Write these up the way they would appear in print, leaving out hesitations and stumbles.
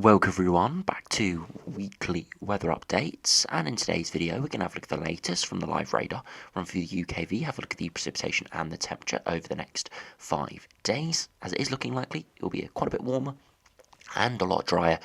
Welcome everyone back to weekly weather updates, and in today's video we're going to have a look at the latest from the live radar, run through the UKV, have a look at the precipitation and the temperature over the next 5 days. As it is looking likely, it will be quite a bit warmer and a lot drier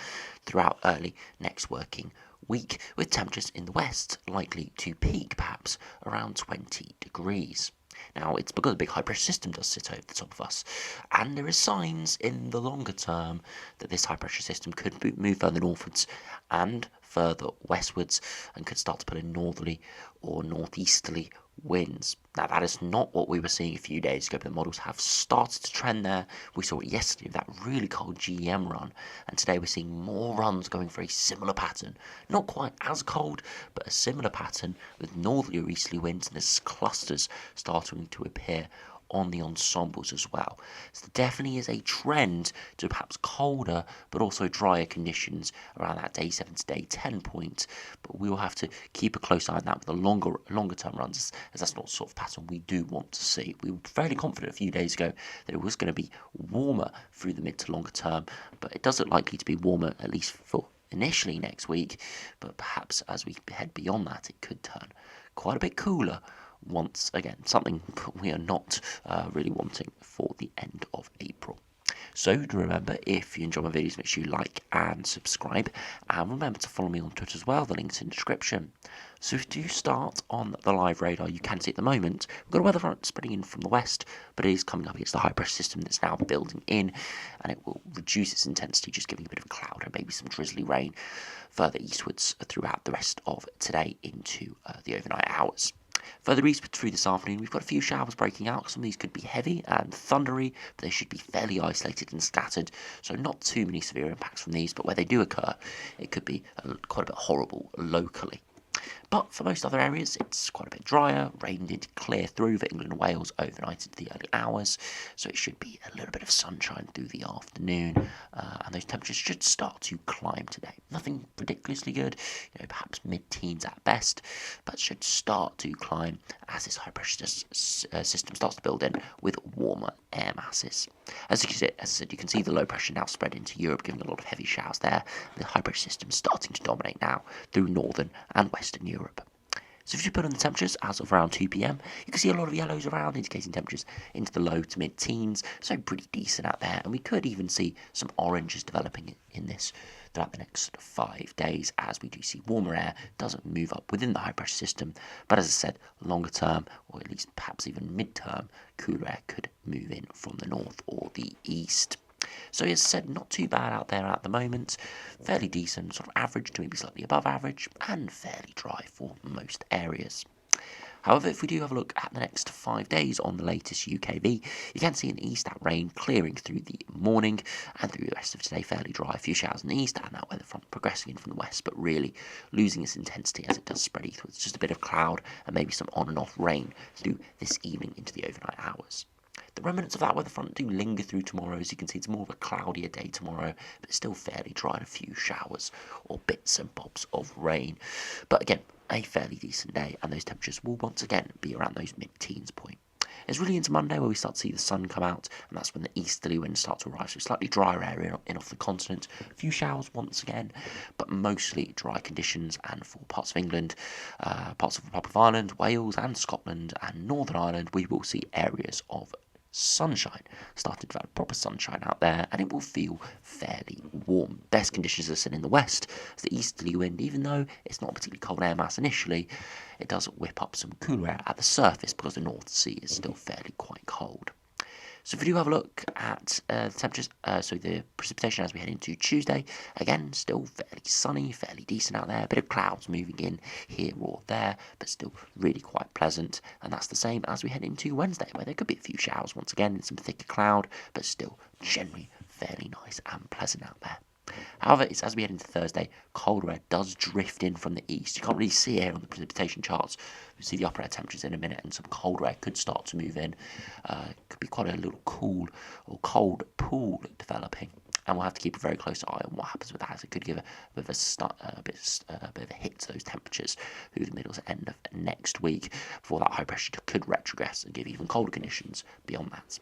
throughout early next working week, with temperatures in the west likely to peak perhaps around 20 degrees. Now, it's because a big high-pressure system does sit over the top of us, and there is signs in the longer term that this high-pressure system could move further northwards and further westwards and could start to pull in northerly or northeasterly winds. Now, that is not what we were seeing a few days ago, but the models have started to trend there. We saw it yesterday with that really cold GEM run, and today we're seeing more runs going for a similar pattern. Not quite as cold, but a similar pattern with northerly or easterly winds, and there's clusters starting to appear on the ensembles as well. So there definitely is a trend to perhaps colder but also drier conditions around that day 7 to day 10 point, but we will have to keep a close eye on that with the longer term runs, as that's not the sort of pattern we do want to see. We were fairly confident a few days ago that it was going to be warmer through the mid to longer term, but it does look likely to be warmer at least for initially next week, but perhaps as we head beyond that it could turn quite a bit cooler once again, something we are not really wanting for the end of April. So do remember, if you enjoy my videos, make sure you like and subscribe, and remember to follow me on Twitter as well, the link's in the description. So if you start on the live radar, you can see at the moment we've got a weather front spreading in from the west, but it is coming up against the high pressure system that's now building in, and it will reduce its intensity, just giving a bit of cloud and maybe some drizzly rain further eastwards throughout the rest of today into the overnight hours. Further eastward through this afternoon, we've got a few showers breaking out. Some of these could be heavy and thundery, but they should be fairly isolated and scattered, so not too many severe impacts from these, but where they do occur, it could be quite a bit horrible locally. But for most other areas, it's quite a bit drier. Rain did clear through for England and Wales overnight into the early hours, so it should be a little bit of sunshine through the afternoon, and those temperatures should start to climb today. Nothing ridiculously good, perhaps mid-teens at best, but should start to climb as this high-pressure system starts to build in with warmer air masses. As I said, you can see the low pressure now spread into Europe, giving a lot of heavy showers there. The high-pressure system starting to dominate now through northern and western Europe. So if you put on the temperatures as of around 2 p.m, you can see a lot of yellows around, indicating temperatures into the low to mid-teens, so pretty decent out there, and we could even see some oranges developing in this throughout the next 5 days, as we do see warmer air doesn't move up within the high pressure system, but as I said, longer term, or at least perhaps even mid-term, cooler air could move in from the north or the east. So as I said, not too bad out there at the moment, fairly decent, sort of average to maybe slightly above average, and fairly dry for most areas. However, if we do have a look at the next 5 days on the latest UKV, you can see in the east that rain clearing through the morning, and through the rest of today fairly dry, a few showers in the east, and that weather front progressing in from the west, but really losing its intensity as it does spread eastwards. Just a bit of cloud and maybe some on and off rain through this evening into the overnight hours. The remnants of that weather front do linger through tomorrow. As you can see, it's more of a cloudier day tomorrow, but still fairly dry, and a few showers or bits and bobs of rain. But again, a fairly decent day, and those temperatures will once again be around those mid-teens point. It's really into Monday where we start to see the sun come out, and that's when the easterly winds start to arrive. So slightly drier area in off the continent, a few showers once again, but mostly dry conditions. And for parts of England, parts of the Republic of Ireland, Wales and Scotland and Northern Ireland, we will see areas of sunshine, starting to develop proper sunshine out there, and it will feel fairly warm. Best conditions are seen in the west, as the easterly wind, even though it's not a particularly cold air mass initially, it does whip up some cooler air at the surface because the North Sea is still fairly quite cold. So if we do have a look at the temperatures, so the precipitation as we head into Tuesday, again, still fairly sunny, fairly decent out there, a bit of clouds moving in here or there, but still really quite pleasant, and that's the same as we head into Wednesday, where there could be a few showers once again, and some thicker cloud, but still generally fairly nice and pleasant out there. However, it's as we head into Thursday, colder air does drift in from the east. You can't really see it on the precipitation charts. We'll see the upper air temperatures in a minute, and some colder air could start to move in. Could be quite a little cool or cold pool developing, and we'll have to keep a very close eye on what happens with that, as it could give a bit of a hit to those temperatures through the middle to end of next week, before that high pressure could retrogress and give even colder conditions beyond that.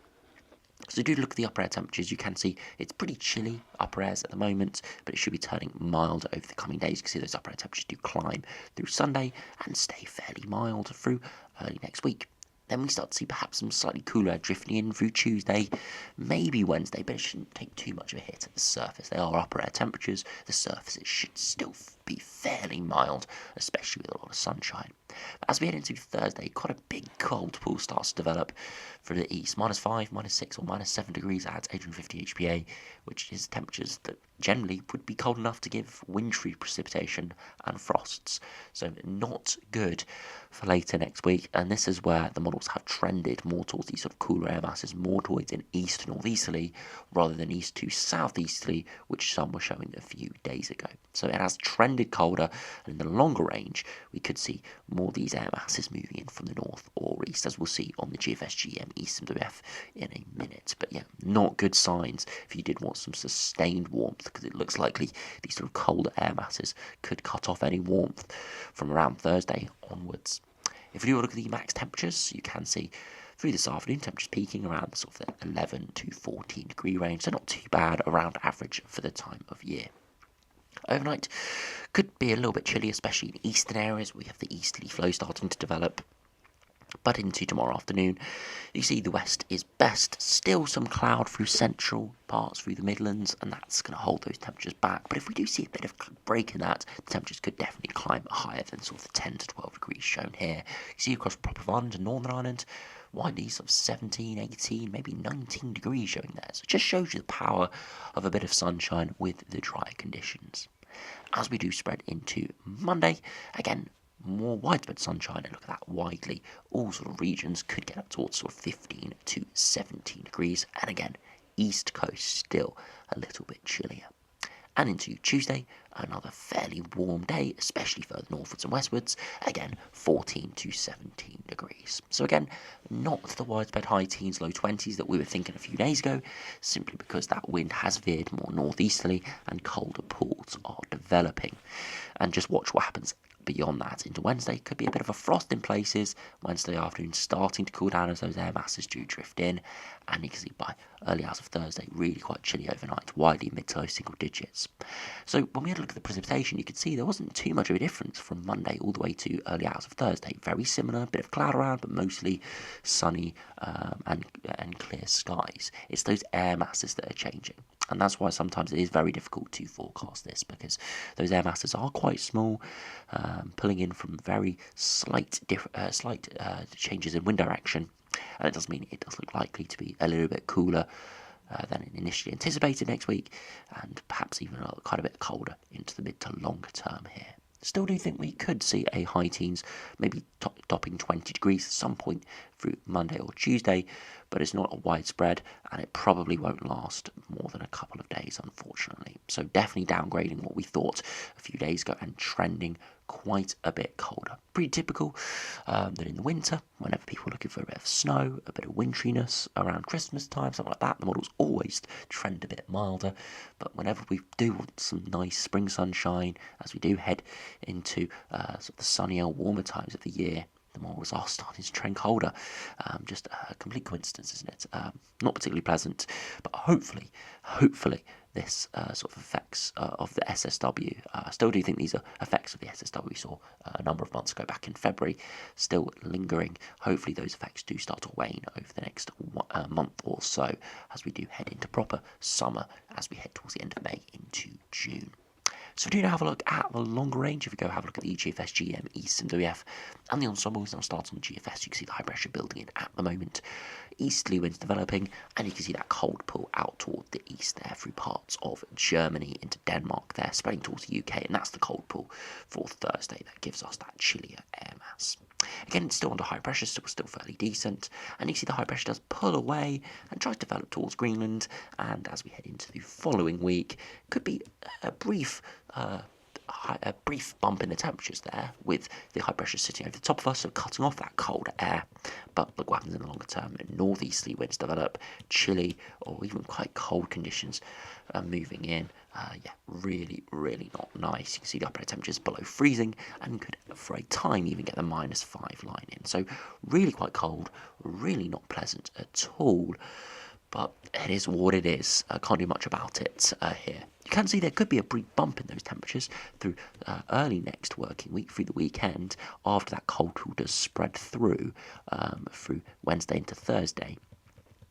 So do look at the upper air temperatures. You can see it's pretty chilly upper airs at the moment, but it should be turning milder over the coming days. You can see those upper air temperatures do climb through Sunday and stay fairly mild through early next week. Then we start to see perhaps some slightly cooler air drifting in through Tuesday, maybe Wednesday, but it shouldn't take too much of a hit at the surface. They are upper air temperatures. The surface it should still be fairly mild, especially with a lot of sunshine. But as we head into Thursday, quite a big cold pool starts to develop for the east. -5, -6 or -7 degrees at 850 HPA, which is temperatures that generally would be cold enough to give wintry precipitation and frosts. So not good for later next week, and this is where the models have trended more towards these sort of cooler air masses, more towards an east to northeasterly rather than east to southeasterly, which some were showing a few days ago. So it has trended colder, and in the longer range we could see more of these air masses moving in from the north or east, as we'll see on the GFS-GM EastMWF in a minute. But yeah, not good signs if you did want some sustained warmth, because it looks likely these sort of colder air masses could cut off any warmth from around Thursday onwards. If we do look at the max temperatures, you can see through this afternoon temperatures peaking around the sort of 11 to 14 degree range, so not too bad, around average for the time of year. Overnight could be a little bit chilly, especially in eastern areas. We have the easterly flow starting to develop. But into tomorrow afternoon, you see the west is best. Still some cloud through central parts, through the Midlands, and that's going to hold those temperatures back. But if we do see a bit of break in that, the temperatures could definitely climb higher than sort of the 10 to 12 degrees shown here. You see across proper of Ireland and Northern Ireland, widely sort of 17, 18, maybe 19 degrees showing there. So it just shows you the power of a bit of sunshine with the dry conditions. As we do spread into Monday, again, more widespread sunshine, and look at that, widely all sort of regions could get up towards sort of 15 to 17 degrees, and again east coast still a little bit chillier. And into Tuesday, another fairly warm day, especially further northwards and westwards, again 14 to 17 degrees. So again, not the widespread high teens, low 20s that we were thinking a few days ago, simply because that wind has veered more northeasterly and colder pools are developing. And just watch what happens beyond that into Wednesday. Could be a bit of a frost in places. Wednesday afternoon starting to cool down as those air masses do drift in, and you can see by early hours of Thursday really quite chilly overnight, widely mid to low single digits. So when we had a look at the precipitation, you could see there wasn't too much of a difference from Monday all the way to early hours of Thursday. Very similar, bit of cloud around, but mostly sunny and clear skies. It's those air masses that are changing. And that's why sometimes it is very difficult to forecast this, because those air masses are quite small, pulling in from very slight changes in wind direction, and it does mean it does look likely to be a little bit cooler than initially anticipated next week, and perhaps even quite a bit colder into the mid to longer term here. Still do think we could see a high teens, maybe topping 20 degrees at some point through Monday or Tuesday, but it's not a widespread, and it probably won't last more than a couple of days, unfortunately. So definitely downgrading what we thought a few days ago and trending quite a bit colder. Pretty typical that in the winter, whenever people are looking for a bit of snow, a bit of wintriness around Christmas time, something like that, the models always trend a bit milder. But whenever we do want some nice spring sunshine, as we do head into sort of the sunnier, warmer times of the year, the models are starting to trend colder. Just a complete coincidence, isn't it? Not particularly pleasant, but hopefully this sort of effects of the SSW. I still do think these are effects of the SSW we saw a number of months ago back in February, still lingering. Hopefully those effects do start to wane over the next month or so as we do head into proper summer, as we head towards the end of May into June. So if we do now have a look at the longer range, if we go have a look at the GFS, GM, EastMWF, and the Ensemble, now starts on the GFS, you can see the high pressure building in at the moment. Easterly winds developing, and you can see that cold pull out toward the east there through parts of Germany into Denmark there, spreading towards the UK, and that's the cold pull for Thursday that gives us that chillier air mass. Again, it's still under high pressure, still fairly decent, and you can see the high pressure does pull away and tries to develop towards Greenland, and as we head into the following week, could be a brief bump in the temperatures there, with the high pressure sitting over the top of us, so cutting off that cold air. But look what happens in the longer term. Northeasterly winds develop, chilly or even quite cold conditions moving in. Really not nice. You can see the upper air temperatures below freezing, and could for a time even get the -5 line in. So really quite cold, really not pleasant at all. but it is what it is. I can't do much about it here. You can see there could be a brief bump in those temperatures through early next working week, through the weekend, after that cold tool does spread through Wednesday into Thursday.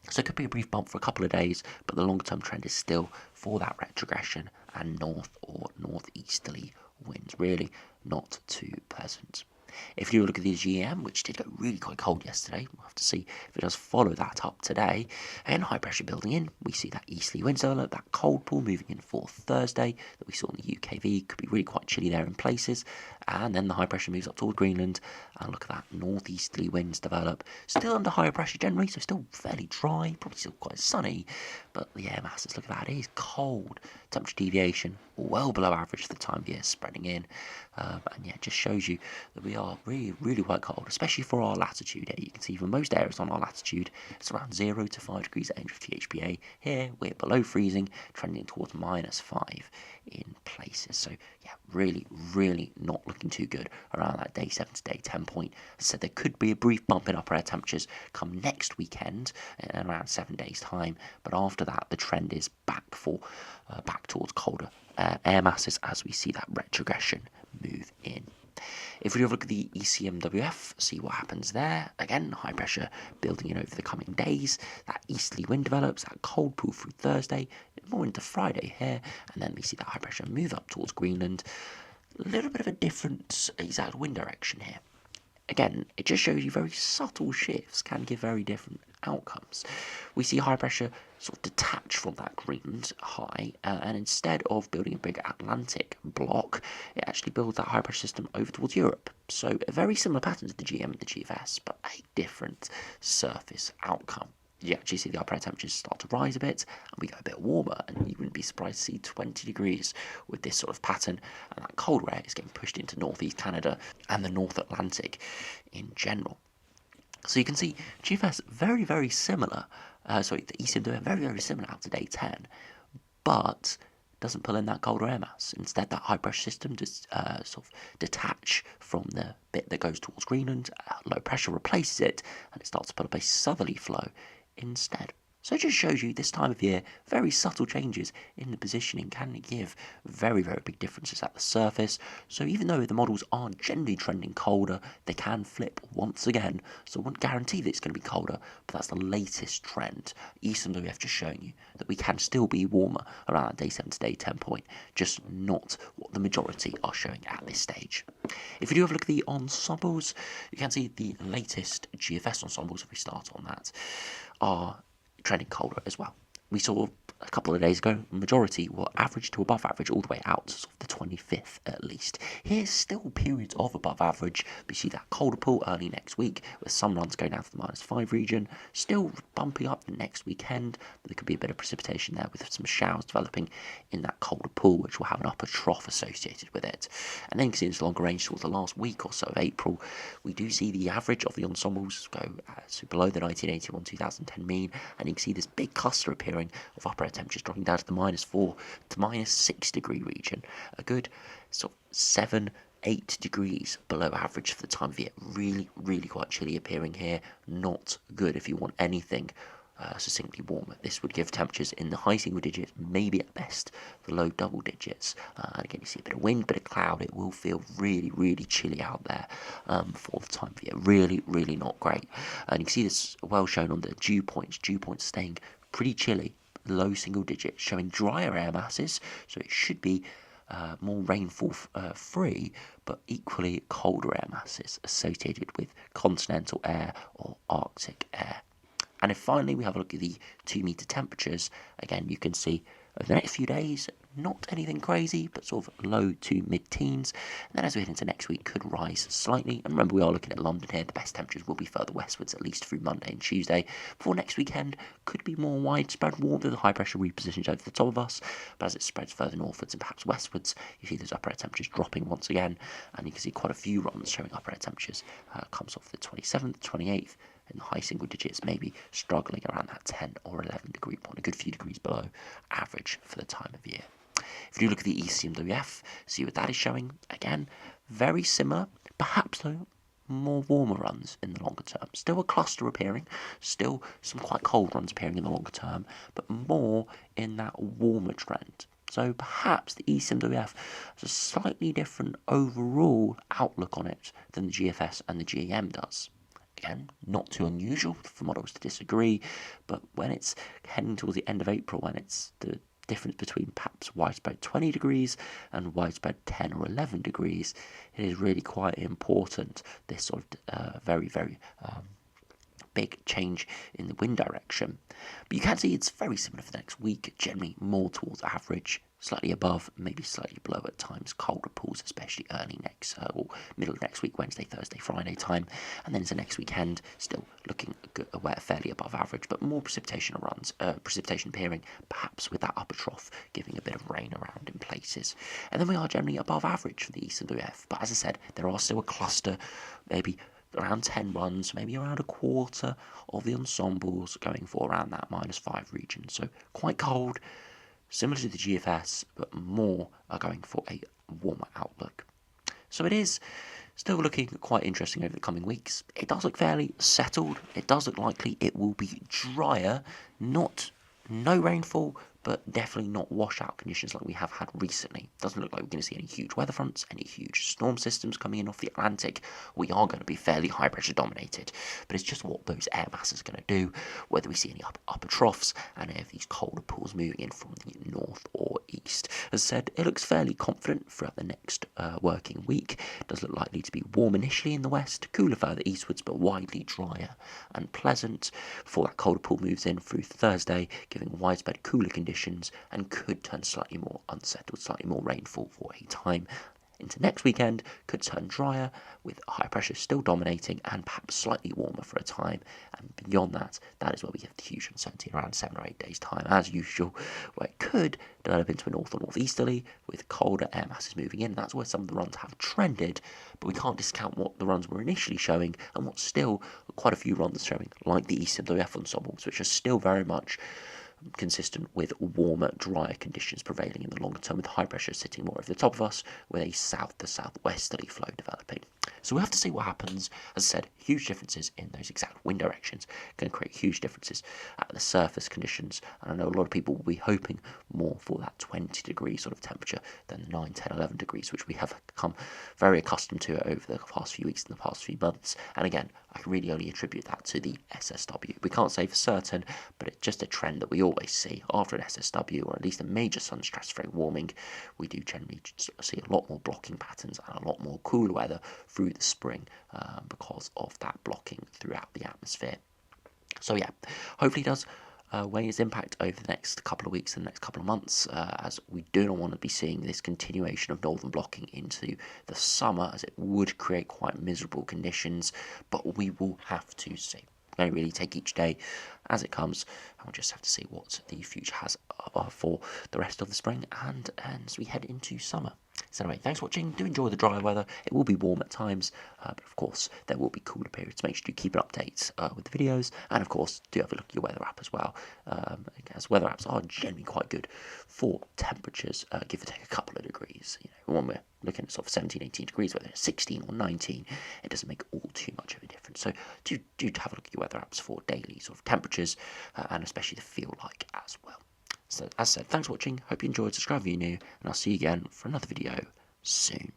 So it could be a brief bump for a couple of days, but the long-term trend is still for that retrogression and north or northeasterly winds. Really not too pleasant. If you look at the GM, which did go really quite cold yesterday, we'll have to see if it does follow that up today. And high pressure building in, we see that easterly winds develop, that cold pool moving in for Thursday that we saw in the UKV, could be really quite chilly there in places. And then the high pressure moves up toward Greenland, and look at that northeasterly winds develop. Still under higher pressure generally, so still fairly dry, probably still quite sunny, but the air masses, look at that, it is cold. Temperature deviation well below average for the time of year spreading in, and yeah, it just shows you that we are really quite cold, especially for our latitude. Here you can see for most areas on our latitude it's around 0 to 5 degrees at of THPA. Here we're below freezing, trending towards -5 in places. So yeah, really not looking too good around that day 7 to day 10 point. As I said, there could be a brief bump in upper air temperatures come next weekend in around 7 days time, but after that the trend is back towards colder air masses as we see that retrogression move in. If we have a look at the ECMWF, see what happens there. Again, high pressure building in over the coming days. That easterly wind develops, that cold pool through Thursday, more into Friday here, and then we see that high pressure move up towards Greenland. A little bit of a different exact wind direction here. Again, it just shows you very subtle shifts can give very different outcomes. We see high pressure sort of detach from that Greenland high, and instead of building a big Atlantic block, it actually builds that high pressure system over towards Europe. So a very similar pattern to the GM and the GFS, but a different surface outcome. You actually see the upper air temperatures start to rise a bit, and we go a bit warmer, and you wouldn't be surprised to see 20 degrees with this sort of pattern, and that colder air is getting pushed into northeast Canada and the North Atlantic in general. So you can see GFS very similar, the ECMWF very similar out to day 10, but doesn't pull in that colder air mass. Instead, that high pressure system just sort of detach from the bit that goes towards Greenland, low pressure replaces it, and it starts to put up a southerly flow instead. So it just shows you this time of year, very subtle changes in the positioning can give very big differences at the surface. So even though the models aren't generally trending colder, they can flip once again. So I won't guarantee that it's going to be colder, but that's the latest trend. ECMWF just showing you that we can still be warmer around that day 7 to day 10 point, just not what the majority are showing at this stage. If you do have a look at the ensembles, you can see the latest GFS ensembles, if we start on that, are trending colder as well. We saw a couple of days ago, majority were average to above average all the way out to the 25th at least. Here's still periods of above average. We see that colder pool early next week with some runs going down to the -5 region, still bumping up the next weekend, but there could be a bit of precipitation there with some showers developing in that colder pool, which will have an upper trough associated with it. And then you can see this Longrange towards the last week or so of April, we do see the average of the ensembles go so below the 1981-2010 mean, and you can see this big cluster appearing of upper air temperatures dropping down to the -4 to -6 degree region. A good sort of 7-8 degrees below average for the time of year. Really quite chilly appearing here. Not good if you want anything succinctly warmer. This would give temperatures in the high single digits, maybe at best the low double digits. And again, you see a bit of wind, bit of cloud. It will feel really chilly out there for the time of year. Really not great. And you can see this well shown on the dew points. Dew points staying pretty chilly, low single digits, showing drier air masses. So it should be more rainfall free, but equally colder air masses associated with continental air or Arctic air. And if finally we have a look at the 2-meter temperatures, again you can see over the next few days, not anything crazy, but sort of low to mid-teens. And then as we head into next week, could rise slightly. And remember, we are looking at London here. The best temperatures will be further westwards, at least through Monday and Tuesday. Before next weekend, could be more widespread warmth with the high pressure repositions over the top of us. But as it spreads further northwards and perhaps westwards, you see those upper air temperatures dropping once again. And you can see quite a few runs showing upper air temperatures. Comes off the 27th, 28th. In the high single digits, maybe struggling around that 10 or 11 degree point, a good few degrees below average for the time of year. If you look at the ECMWF, see what that is showing. Again, very similar, perhaps though more warmer runs in the longer term. Still a cluster appearing, still some quite cold runs appearing in the longer term, but more in that warmer trend. So perhaps the ECMWF has a slightly different overall outlook on it than the GFS and the GEM does. Again, not too unusual for models to disagree, but when it's heading towards the end of April, when it's the difference between perhaps widespread 20 degrees and widespread 10 or 11 degrees, it is really quite important, this sort of very big change in the wind direction. But you can see it's very similar for the next week, generally more towards average, slightly above, maybe slightly below at times, colder pools, especially early next or middle of next week, Wednesday, Thursday, Friday time, and then into next weekend, still looking good, fairly above average, but more precipitation appearing, perhaps with that upper trough giving a bit of rain around in places. And then we are generally above average for the East and WF, but as I said, there are still a cluster, maybe around 10 runs, maybe around a quarter of the ensembles going for around that -5 region. So quite cold, similar to the GFS, but more are going for a warmer outlook. So it is still looking quite interesting over the coming weeks. It does look fairly settled. It does look likely it will be drier, no rainfall, but definitely not washout conditions like we have had recently. Doesn't look like we're going to see any huge weather fronts, any huge storm systems coming in off the Atlantic. We are going to be fairly high pressure dominated, but it's just what those air masses are going to do, whether we see any upper troughs and any of these colder pools moving in from the north or east. As I said, it looks fairly confident throughout the next working week. It does look likely to be warm initially in the west, cooler further eastwards, but widely drier and pleasant before that colder pool moves in through Thursday, giving widespread cooler conditions and could turn slightly more unsettled, slightly more rainfall for a time. Into next weekend could turn drier with high pressure still dominating and perhaps slightly warmer for a time, and beyond that, that is where we have the huge uncertainty around 7 or 8 days time as usual, where it could develop into a north or northeasterly with colder air masses moving in. That's where some of the runs have trended, but we can't discount what the runs were initially showing and what's still quite a few runs showing, like the ECMWF ensembles, which are still very much consistent with warmer, drier conditions prevailing in the longer term, with high pressure sitting more over the top of us, with a south to southwesterly flow developing. So we have to see what happens. As I said, huge differences in those exact wind directions can create huge differences at the surface conditions, and I know a lot of people will be hoping more for that 20 degree sort of temperature than the 9, 10, 11 degrees, which we have become very accustomed to over the past few weeks and the past few months. And again, I can really only attribute that to the SSW. We can't say for certain, but it's just a trend that we always see after an SSW, or at least a major sun stratospheric warming. We do generally see a lot more blocking patterns and a lot more cooler weather through the spring because of that blocking throughout the atmosphere. So yeah, hopefully it does weigh its impact over the next couple of weeks and the next couple of months, as we do not want to be seeing this continuation of northern blocking into the summer, as it would create quite miserable conditions, but we will have to see. We're going to really take each day as it comes, and we'll just have to see what the future has for the rest of the spring and as we head into summer. So anyway, thanks for watching. Do enjoy the dry weather. It will be warm at times, but of course there will be cooler periods. Make sure you keep an update with the videos, and of course do have a look at your weather app as well, as weather apps are generally quite good for temperatures, give or take a couple of degrees. You know, when we're looking at sort of 17, 18 degrees, whether it's 16 or 19, it doesn't make all too much of a difference. So do have a look at your weather apps for daily sort of temperatures, and especially the feel like as well. So as I said, thanks for watching, hope you enjoyed, subscribe if you're new, and I'll see you again for another video soon.